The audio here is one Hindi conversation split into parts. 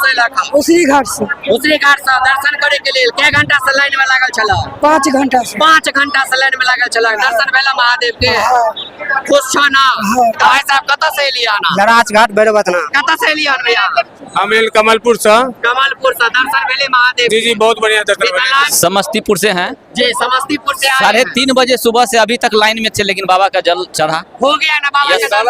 से लखा उसी घाट से दर्शन करे के लिए कै घंटा से लाइन में लागल छला? 5 घंटा से 5 घंटा से लाइन में लागल छला। दर्शन भेला महादेव के? खुश छ ना? भाई साहब कत से एलिया ना? लराज घाट भैरवतना। कत से एलिया भैया? हम कमलपुर से दर्शन भेले महादेव? जी जी बहुत बढ़िया दर्शन भेले। समस्तीपुर से हैं जी, समस्तीपुर से आए 3:30 बजे सुबह से अभी तक लाइन में थे, लेकिन बाबा का जल चढ़ा। हो गया ना बाबा के दर्शन?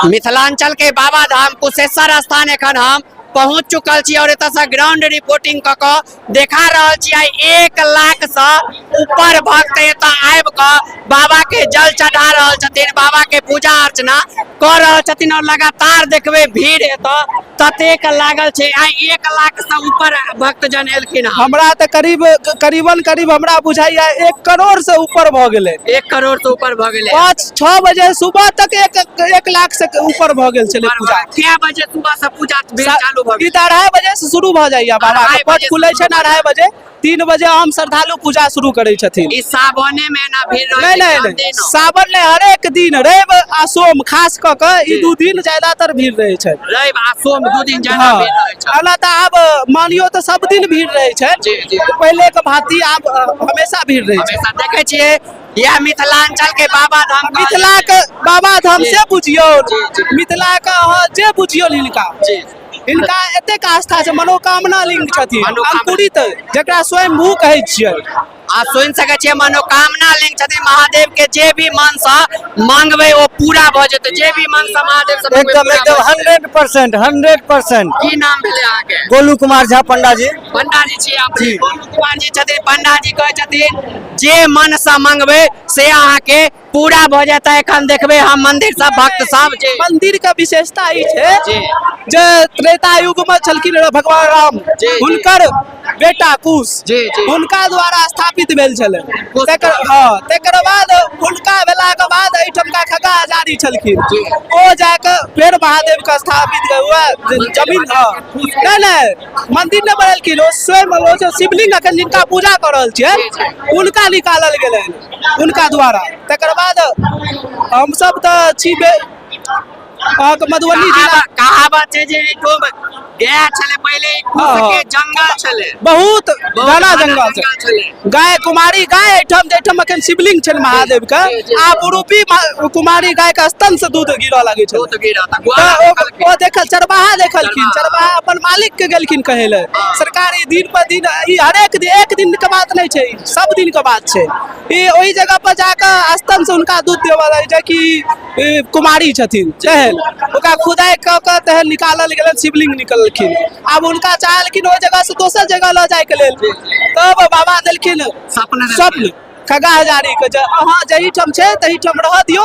मिथिलांचल के बाबा धाम कुशेश्वर स्थान एखन हम पहुंच चुकल छी और एतऽ से ग्राउंड रिपोर्टिंग क के देखा रहल छी 1 लाख से ऊपर भक्त एतऽ आबि के बाबा के जल चढ़ा रहल छथिन, बाबा के पूजा अर्चना कर रहल छथिन और लगातार देखबे भीड़ एतऽ ततेक लागल छै। 1 लाख से ऊपर भक्त जन एलखिन। हमरा त करीबन हमरा बुझाइया 1 करोड़ से ऊपर भ गेलै। 1 करोड़ से ऊपर भ गेलै। 5-6 बजे सुबह तक 1 लाख से ऊपर भ गेल छलै पूजा। क्या बजे सुबह से पूजा चालू भ गेल? 2:30 बजे से शुरू भ जाइया। बाबा के पट खुलै छै 2:30 बजे। 3 बजे आम श्रद्धालु पूजा शुरू करे छथिन। इस सावने में ना भीड़ रहै छै? नहीं सावन में हर एक दिन रवि आ सोम खास क के ई 2 दिन ज्यादातर भीड़ रहे छै। रवि आ सोम 2 दिन ज्यादा भीड़ रहै छै। अला त आब मानियो त सब दिन भीड़ रहे छै। जी। पहले के भांति आब हमेशा भीड़ रहे छै। हमेशा देखे छियै यह मिथिलांचल के बाबा धाम, मिथिला के बाबा धाम से बुझियो, मिथिला के जे बुझियो इनका एतेक आस्था छै। मनोकामना लिंग छथिन, अंकुरित जकरा स्वयंभू कहै छियै। आ सुन सके छियै मनोकामना लिंग छथिन। महादेव के जे भी मन से मांगबे वो पूरा भ जेतै। जे भी मन से महादेव से एकदम 100%। की नाम भेलै अहाँ के? गोलू कुमार झा पंडा जी छी आप? गोलू कुमार जी छथिन। पंडा जी कहै छथिन जे मन से मांगबे से अहाँ के पूरा भ जाता है। एखन देखबे हम मंदिर सब भक्त सब जे मंदिर का विशेषता ई छै जे त्रेता युग में छलखिन भगवान राम, हुनकर बेटा कुश हुनका द्वारा स्थापित भेल छलै। तेकर बाद हुनका भेला के बाद एठमका खगा आजादी छलखिन, ओ जाके फेर महादेव का स्थापित हुआ जमीन। नहीं मंदिर ने बनेलखिन, ओ स्वयं शिवलिंग अखन जिनका पूजा कर रहल छियै उनका निकालल गेलै उनका द्वारा। तेकर बाद हम सब त छी मधुबनी जिला। कहावत छै जे गाय छले पहले के जंगल छले, बहुत घना जंगल छले। गाय कुमारी गाय एठम अखन शिवलिंग छै महादेव का। आप रूपी कुमारी गाय का स्तन से दूध गिरऽ लागे छै। ओ देखल चरवाहा देखलखिन, चरवाहा अपन मालिक के गेलखिन कहे ले। सरकारी दिन पर दिन ई हरेक दिन एक दिन के बात नहीं छै, सब दिन के बात छै। ई ओही जगह पर जाकर स्तन से उनका दूध देवा लागे छै कि कुमारी छथिन। ओकरा खुदाई क के तहन निकालल गेल शिवलिंग निकललखिन। अब उनका चाहलखिन ओ जगह से दोसर जगह ल जाय के लेल, तब बाबा देलखिन स्वप्न खगा हजारी के जे अहाँ जही ठम छै तही ठम रह दियौ,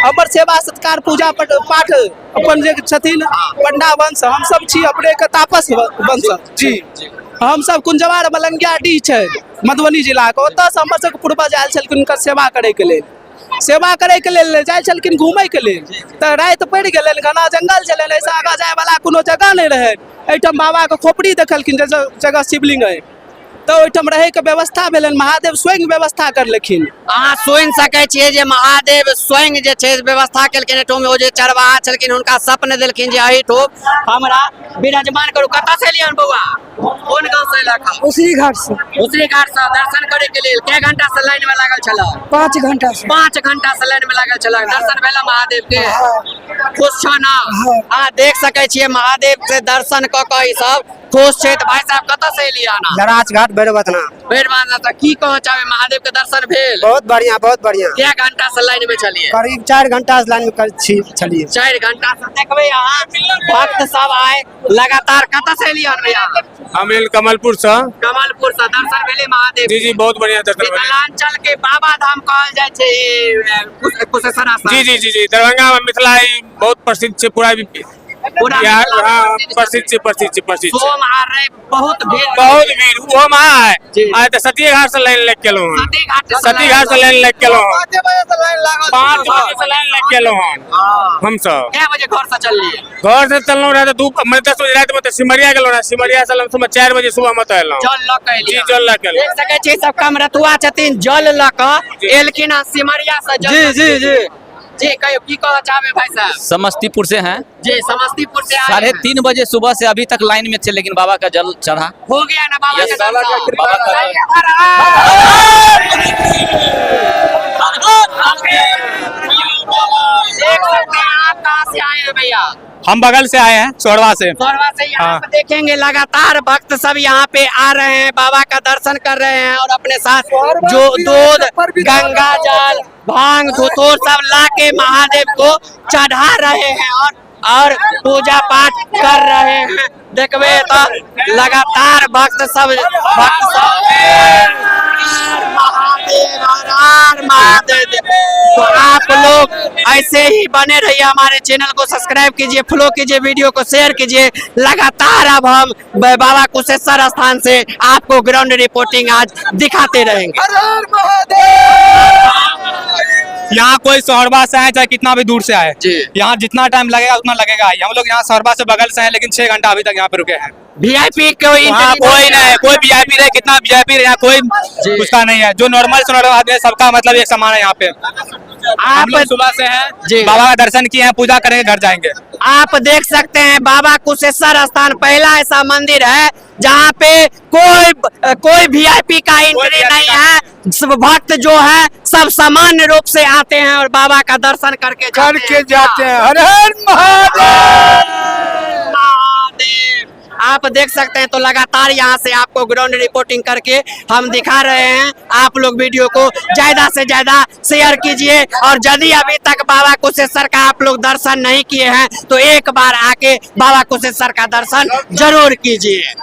हमर सेवा सत्कार पूजा पाठ अपन जे छथिन पंडा वंश हम सब छी अपने के तापस वंश जी। हम सब कुंजवार मलंगिया डी छै मधुबनी जिला के, ओतऽ से हमर सबके पूर्वज आयल छलखिन हुनकर सेवा करे के लेल। सेवा करे के लेल जाय छलखिन घूमे के लेल, त रात पड़ गेलै, घना जंगल छलै, ऐसा आगा जाय वाला कोनो जगह नहीं रहे। एठम बाबा के खोपड़ी देखलखिन जगह शिवलिंग है, तो ओठम रहे के व्यवस्था भेलन। महादेव स्वयं व्यवस्था करलखिन। अहाँ सुन सकै छियै जे महादेव स्वयं जे छै व्यवस्था केलखिन। एठम ओ जे चरवाहा छलखिन हुनका सपन देलखिन जे एही ठोप हमरा विराजमान करू। कतऽ से एलियन बौआ? कोन गांव से लखा? उसी घाट से दर्शन करे के लेल कै घंटा से लाइन में लागल छला? 5 घंटा से 5 घंटा से लाइन में लागल छला। दर्शन भेला महादेव के? खुश छ ना? अहाँ देख सकै छियै महादेव से दर्शन क के ई सब खुश छै। त भाई साहब कतऽ से एलिया ना? लराज घाट भैरवतना। त की कह चाहे महादेव के दर्शन भेल? बहुत बढ़िया क्या घंटा से लाइन में चलिए? करीब 4 घंटा से लाइन में चलिए। 4 घंटा से देखबे यहाँ भक्त सब आए लगातार। कतऽ से एलियन भैया? हम कमलपुर से दर्शन भेले महादेव? जी बहुत बढ़िया दर्शन भेले। मिथिलांचल के बाबा धाम कहल जाय छै कुशेश्वर स्थान। जी दरभंगा में मिथिला बहुत प्रसिद्ध छै। पूरा प्रसिद्ध सोम आ रहे बहुत भीड़ वो है। आज तो सती घाट से लाइन लग गेलो, सती घाट से लाइन लग गेलो, 5 बजे से लाइन लग गेलो। हम सब क्या बजे घर से चलिए? घर से चललो रहे तो 10 बजे रात में सिमरिया गेलो ना। सिमरिया से हम 4 बजे सुबह में एलो। जल ल के जी जल ल के देख सके छी सब कमरतुआ छथिन, जल ल के एलखिन सिमरिया से। जी जी कहियो की कह चाहबे भाई साहब? समस्तीपुर से हैं। जी समस्तीपुर से आए हैं। 3:30 बजे सुबह से अभी तक लाइन में थे, लेकिन बाबा का जल चढ़ा। हो गया ना बाबा Yes, के बाबा का दर्शन? कृपा बाबा का- देख सकते हैं आप कहाँ से आए हैं भैया? हम बगल से आए हैं, सोरवा से। सोरवा से यहाँ हाँ। पे देखेंगे लगातार भक्त सब यहाँ पे आ रहे हैं, बाबा का दर्शन कर रहे हैं और अपने साथ जो दूध, गंगा जल, भांग, धतूर सब ला के महादेव को चढ़ा रहे हैं और पूजा पाठ कर रहे हैं। देखबे तो लगातार भक्त सब महादेव हर हर महादेव। तो आप लोग ऐसे ही बने रहिए, हमारे चैनल को सब्सक्राइब कीजिए, फॉलो कीजिए, वीडियो को शेयर कीजिए। लगातार अब हम बाबा कुशेश्वर स्थान से आपको ग्राउंड रिपोर्टिंग आज दिखाते रहेंगे। हर हर महादेव। यहाँ कोई सोरबा से आए चाहे कितना भी दूर से आए, जी। यहाँ जितना टाइम लगेगा उतना लगेगा। हम लोग यहाँ सोरबा से बगल से हैं, लेकिन 6 घंटा अभी तक यहाँ पे रुके हैं। VIP कोई वहाँ कोई नहीं है, कोई VIP रहे, कितना VIP रहे, यहाँ कोई उसका नहीं है। जो नॉर्मल से नॉर्मल आदमी है, सबका मतलब एक समान है यहाँ पे। हम लोग सुबह से जी। हैं, बाबा का दर्शन किए हैं, पूजा करेंगे, घर जाएंगे। आप देख सकते हैं बाबा कुशेश्वर स्थान पहला ऐसा मंदिर है जहाँ पे कोई VIP का एंट्री VIP नहीं है। सब भक्त जो है सब सामान्य रूप से आते हैं और बाबा का दर्शन करके जाते हैं। हर हर महादेव। महादेव। आप देख सकते हैं तो लगातार यहाँ से आपको ग्राउंड रिपोर्टिंग करके हम दिखा रहे हैं। आप लोग वीडियो को ज्यादा से ज्यादा शेयर कीजिए और यदि अभी तक बाबा कुशेश्वर का आप लोग दर्शन नहीं किए हैं तो एक बार आके बाबा कुशेश्वर का दर्शन जरूर कीजिए।